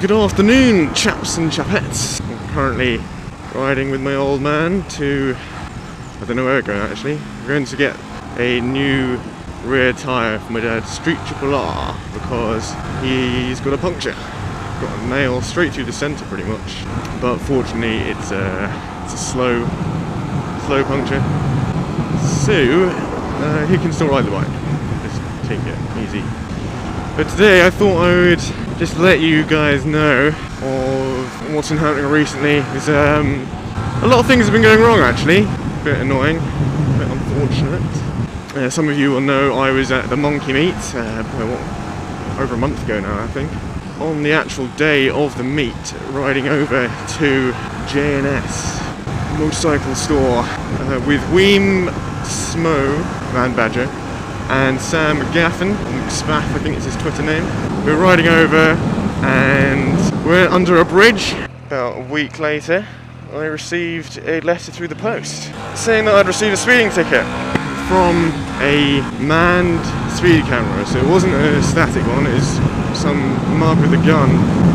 Good afternoon, chaps and chapettes. I'm currently riding with my old man to, I don't know where we're going actually. We're going to get a new rear tyre for my dad's Street Triple R because he's got a puncture. Got a nail straight through the centre pretty much. But fortunately it's a slow puncture. So he can still ride the bike. Just take it easy. But today I thought I would just let you guys know of what's been happening recently. There's a lot of things have been going wrong actually. A bit annoying, a bit unfortunate. Some of you will know I was at the Monkey Meet over a month ago now, I think. On the actual day of the meet, riding over to J&S motorcycle store with Weem Smo, Van Badger, and Sam Gaffin, Spaff, I think it's his Twitter name. We're riding over and we're under a bridge. About a week later, I received a letter through the post saying that I'd received a speeding ticket from a manned speed camera. So it wasn't a static one, it was some mark with a gun.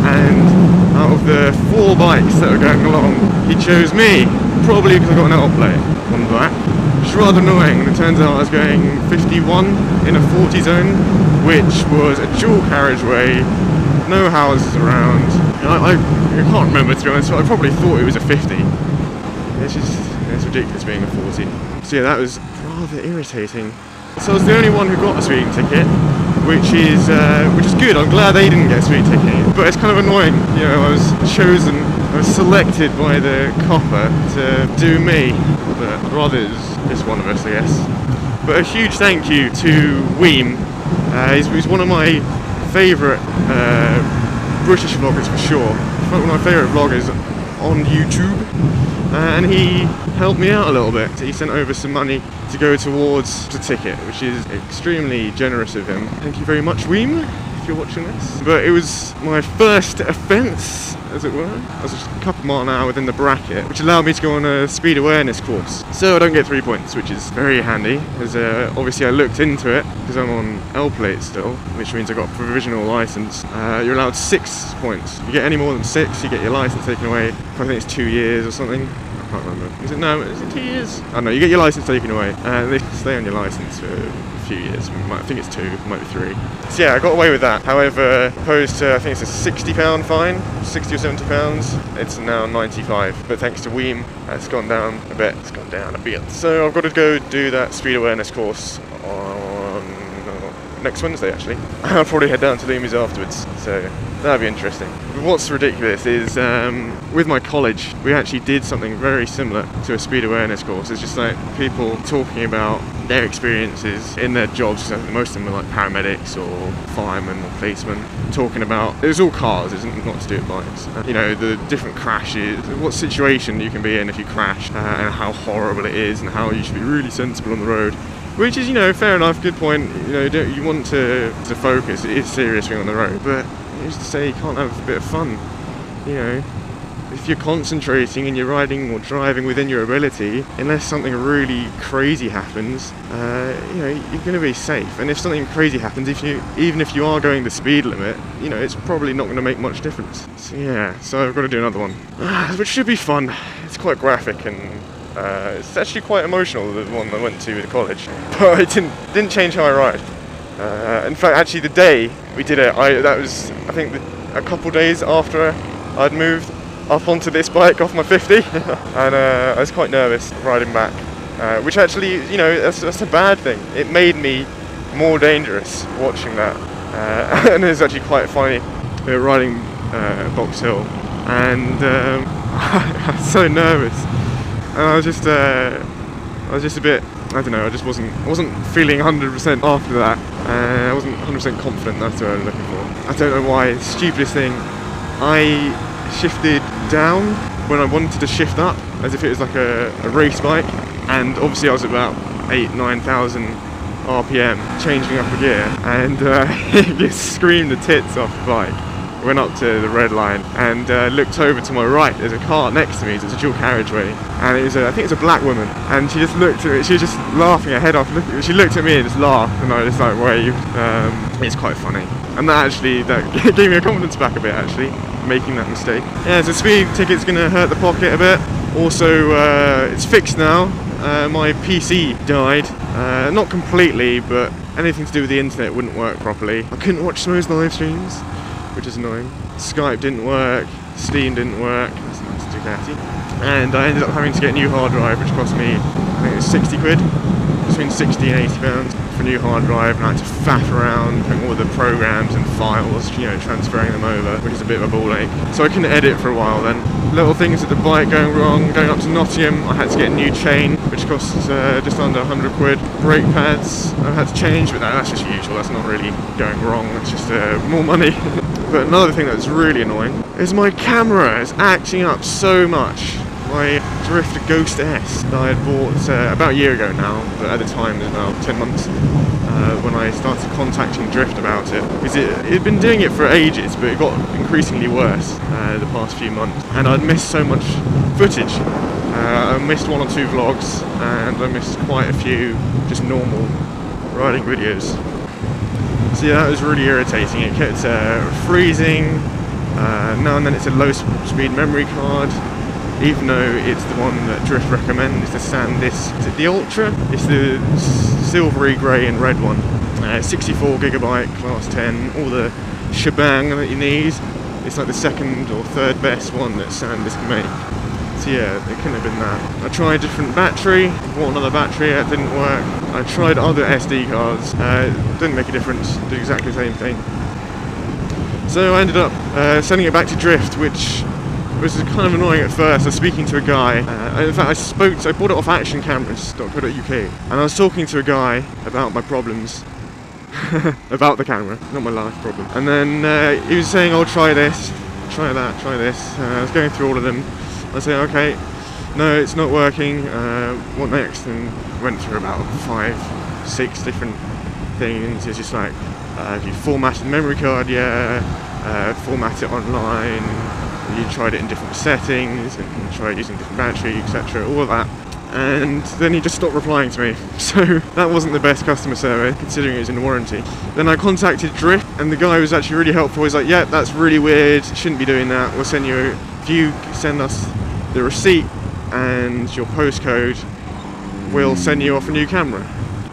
And out of the 4 bikes that were going along, he chose me, probably because I got an outplay on that. Which is rather annoying. It turns out I was going 51 in a 40 zone, which was a dual carriageway, no houses around. I can't remember, to be honest, but I probably thought it was a 50. It's ridiculous being a 40. So yeah, that was rather irritating. So I was the only one who got a speeding ticket, which is good. I'm glad they didn't get a speeding ticket, but it's kind of annoying. You know, I was selected by the copper to do me, but rather it's just one of us, I guess. But a huge thank you to Weem. He's one of my favourite British vloggers for sure. One of my favourite vloggers on YouTube, and he helped me out a little bit. He sent over some money to go towards the ticket, which is extremely generous of him. Thank you very much, Weem, if you're watching this. But it was my first offence, as it were. I was just a couple mile an hour within the bracket, which allowed me to go on a speed awareness course. So I don't get 3 points, which is very handy, as obviously I looked into it, because I'm on L plate still, which means I got a provisional licence. You're allowed 6 points. If you get any more than 6, you get your licence taken away. I think it's 2 years or something. I can't remember. Is it 2 years? I don't know, you get your licence taken away. They stay on your licence for a few years. I think it's 2, it might be 3. So yeah, I got away with that. However, opposed to, I think it's a £60 fine, 60 or 70 pounds, it's now 95. But thanks to Weem, it's gone down a bit. So I've got to go do that speed awareness course on next Wednesday actually. I'll probably head down to Loomies afterwards, so that'll be interesting. But what's ridiculous is with my college we actually did something very similar to a speed awareness course. It's just like people talking about their experiences in their jobs. So most of them are like paramedics or firemen or policemen, talking about, it was all cars, it's not to do with bikes, you know, the different crashes, what situation you can be in if you crash, and how horrible it is, and how you should be really sensible on the road. Which is, you know, fair enough, good point. You know, you want to focus, it is serious being on the road, but who's to say you can't have a bit of fun? You know, if you're concentrating and you're riding or driving within your ability, unless something really crazy happens, you know, you're going to be safe. And if something crazy happens, even if you are going the speed limit, you know, it's probably not going to make much difference. So yeah, so I've got to do another one, which should be fun. It's quite graphic and it's actually quite emotional, the one I went to at college, but it didn't change how I ride. In fact, actually the day we did it, that was, I think, a couple days after I'd moved up onto this bike off my 50, and I was quite nervous riding back, which actually, you know, that's a bad thing. It made me more dangerous watching that, and it was actually quite funny. We were riding Box Hill, and I was so nervous. And I was just a bit, I don't know, I just wasn't feeling 100% after that. I wasn't 100% confident, that's what I was looking for. I don't know why, stupidest thing, I shifted down when I wanted to shift up, as if it was like a race bike, and obviously I was about 8,000-9,000 RPM, changing up a gear, and it just screamed the tits off the bike. went up to the red line and looked over to my right. There's a car next to me, so it's a dual carriageway, and it was I think it's a black woman, and she just looked at me, she was just laughing her head off. She looked at me and just laughed, and I was like, wave. It's quite funny, and that gave me a confidence back a bit, actually, making that mistake. Yeah, so speed ticket's gonna hurt the pocket a bit. Also, it's fixed now. My PC died, not completely, but anything to do with the internet wouldn't work properly. I couldn't watch some of those live streams, which is annoying. Skype didn't work, Steam didn't work, that's nice Ducati. And I ended up having to get a new hard drive, which cost me, I think it was 60 quid, between 60 and 80 pounds for a new hard drive, and I had to faff around putting all the programs and files, you know, transferring them over, which is a bit of a ball ache. So I couldn't edit for a while then. Little things with the bike going wrong. Going up to Nottingham, I had to get a new chain, which costs just under 100 quid. Brake pads, I had to change, but that's just usual. That's not really going wrong. That's just more money. But another thing that's really annoying is my camera is acting up so much. My Drift Ghost S that I had bought about a year ago now, but at the time it was about 10 months when I started contacting Drift about it. Because it had been doing it for ages, but it got increasingly worse the past few months. And I'd missed so much footage. I missed 1 or 2 vlogs, and I missed quite a few just normal riding videos. So yeah, that was really irritating. It kept freezing. Now and then it's a low speed memory card, even though it's the one that Drift recommends, the SanDisk. Is it the Ultra? It's the silvery grey and red one. 64GB, class 10, all the shebang that you need. It's like the second or third best one that SanDisk can make. So yeah, it couldn't have been that. I tried a different battery, bought another battery, it didn't work. I tried other SD cards, didn't make a difference, did exactly the same thing. So I ended up sending it back to Drift, which was kind of annoying at first. I was speaking to a guy, in fact I bought it off actioncameras.co.uk, and I was talking to a guy about my problems, about the camera, not my life problem. And then he was saying, oh, try this, try that, try this. I was going through all of them. I was saying, okay, no, it's not working, what next? And went through about 5, 6 different things. It's just like, if you formatted the memory card, yeah, format it online, you tried it in different settings, and you tried using different battery, etc., all of that. And then he just stopped replying to me. So that wasn't the best customer service, considering it was in warranty. Then I contacted Drift, and the guy was actually really helpful. He's like, yeah, that's really weird, shouldn't be doing that. We'll send you, if you send us the receipt and your postcode, we'll send you off a new camera.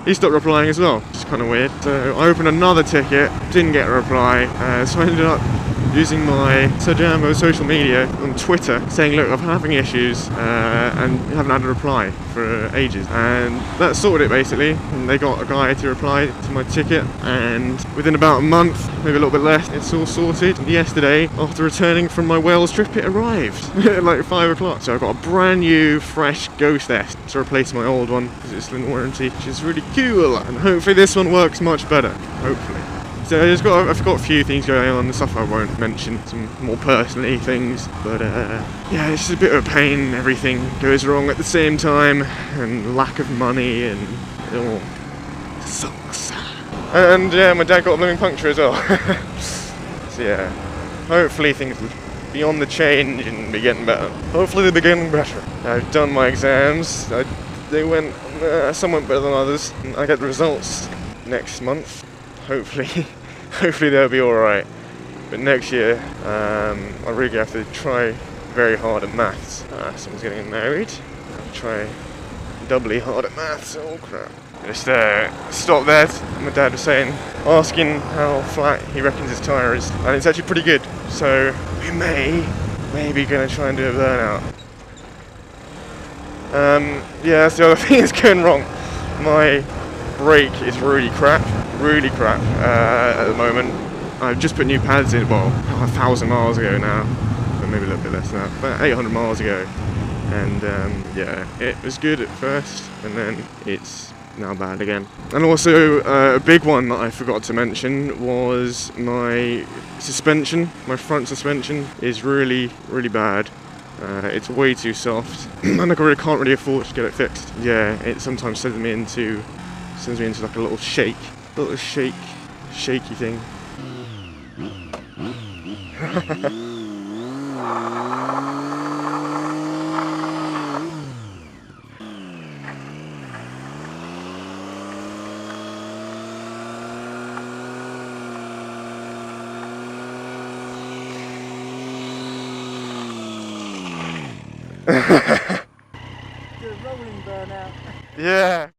He stopped replying as well, which is kind of weird. So I opened another ticket, didn't get a reply, so I ended up using my SirJambo social media on Twitter, saying, look, I'm having issues and haven't had a reply for ages. And that sorted it basically, and they got a guy to reply to my ticket, and within about a month, maybe a little bit less, it's all sorted. And yesterday, after returning from my Wales trip, it arrived at like 5 o'clock. So I've got a brand new, fresh Ghost S to replace my old one, because it's still in warranty, which is really cool. And hopefully this one works much better, hopefully. So I've got a few things going on, the stuff I won't mention, some more personally things, but yeah, it's just a bit of a pain. Everything goes wrong at the same time, and lack of money, and it all sucks. And yeah, my dad got a blooming puncture as well. So yeah, hopefully things will be on the change and be getting better. Hopefully they'll be getting better. I've done my exams, they went, some went better than others. I get the results next month, hopefully. Hopefully they'll be alright. But next year, I really have to try very hard at maths. Someone's getting married. I'll try doubly hard at maths. Oh crap. Just stop there. My dad was saying, asking how flat he reckons his tyre is. And it's actually pretty good. So we maybe gonna try and do a burnout. Yeah, that's the other thing that's going wrong. My brake is really crap at the moment. I've just put new pads in, well, 1,000 miles ago now, but maybe a little bit less than that, but 800 miles ago. And yeah, it was good at first, and then it's now bad again. And also a big one that I forgot to mention was my suspension. My front suspension is really bad. It's way too soft, and I really can't really afford to get it fixed. Yeah, it sometimes sends me into like a little shaky thing. Do a rolling burnout. Yeah.